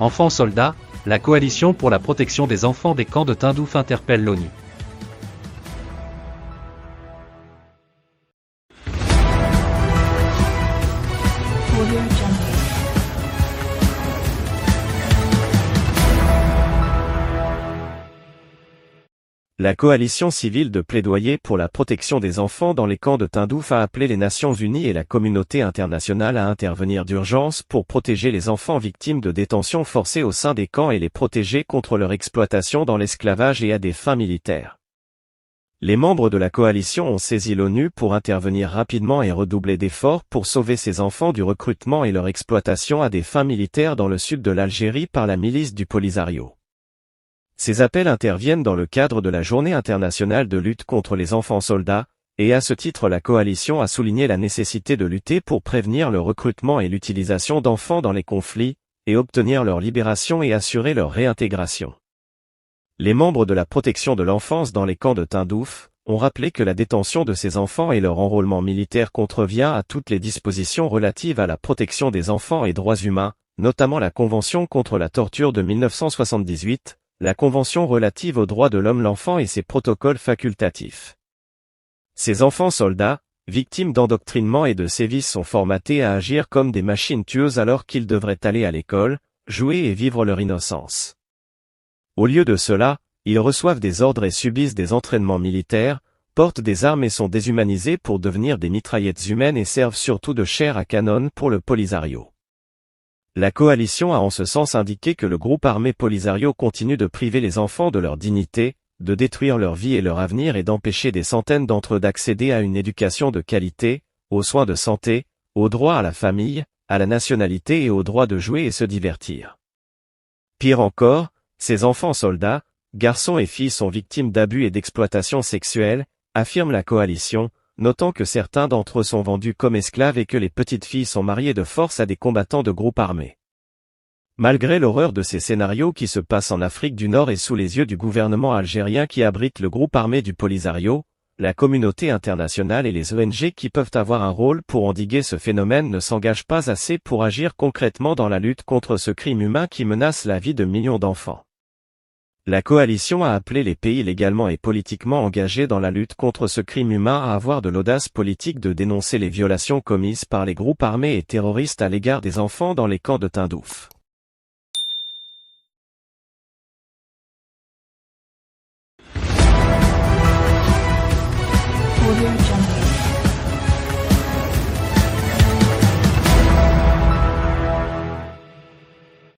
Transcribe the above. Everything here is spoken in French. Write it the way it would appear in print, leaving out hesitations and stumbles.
Enfants soldats, la coalition pour la protection des enfants des camps de Tindouf interpelle l'ONU. La coalition civile de plaidoyer pour la protection des enfants dans les camps de Tindouf a appelé les Nations Unies et la communauté internationale à intervenir d'urgence pour protéger les enfants victimes de détention forcée au sein des camps et les protéger contre leur exploitation dans l'esclavage et à des fins militaires. Les membres de la coalition ont saisi l'ONU pour intervenir rapidement et redoubler d'efforts pour sauver ces enfants du recrutement et leur exploitation à des fins militaires dans le sud de l'Algérie par la milice du Polisario. Ces appels interviennent dans le cadre de la Journée internationale de lutte contre les enfants soldats, et à ce titre la coalition a souligné la nécessité de lutter pour prévenir le recrutement et l'utilisation d'enfants dans les conflits, et obtenir leur libération et assurer leur réintégration. Les membres de la protection de l'enfance dans les camps de Tindouf ont rappelé que la détention de ces enfants et leur enrôlement militaire contrevient à toutes les dispositions relatives à la protection des enfants et droits humains, notamment la Convention contre la torture de 1978, la Convention relative aux droits de l'homme l'enfant et ses protocoles facultatifs. Ces enfants soldats, victimes d'endoctrinement et de sévices sont formatés à agir comme des machines tueuses alors qu'ils devraient aller à l'école, jouer et vivre leur innocence. Au lieu de cela, ils reçoivent des ordres et subissent des entraînements militaires, portent des armes et sont déshumanisés pour devenir des mitraillettes humaines et servent surtout de chair à canon pour le Polisario. La coalition a en ce sens indiqué que le groupe armé Polisario continue de priver les enfants de leur dignité, de détruire leur vie et leur avenir et d'empêcher des centaines d'entre eux d'accéder à une éducation de qualité, aux soins de santé, au droit à la famille, à la nationalité et au droit de jouer et se divertir. Pire encore, ces enfants soldats, garçons et filles sont victimes d'abus et d'exploitation sexuelle, affirme la coalition, notant que certains d'entre eux sont vendus comme esclaves et que les petites filles sont mariées de force à des combattants de groupes armés. Malgré l'horreur de ces scénarios qui se passent en Afrique du Nord et sous les yeux du gouvernement algérien qui abrite le groupe armé du Polisario, la communauté internationale et les ONG qui peuvent avoir un rôle pour endiguer ce phénomène ne s'engagent pas assez pour agir concrètement dans la lutte contre ce crime humain qui menace la vie de millions d'enfants. La coalition a appelé les pays légalement et politiquement engagés dans la lutte contre ce crime humain à avoir de l'audace politique de dénoncer les violations commises par les groupes armés et terroristes à l'égard des enfants dans les camps de Tindouf.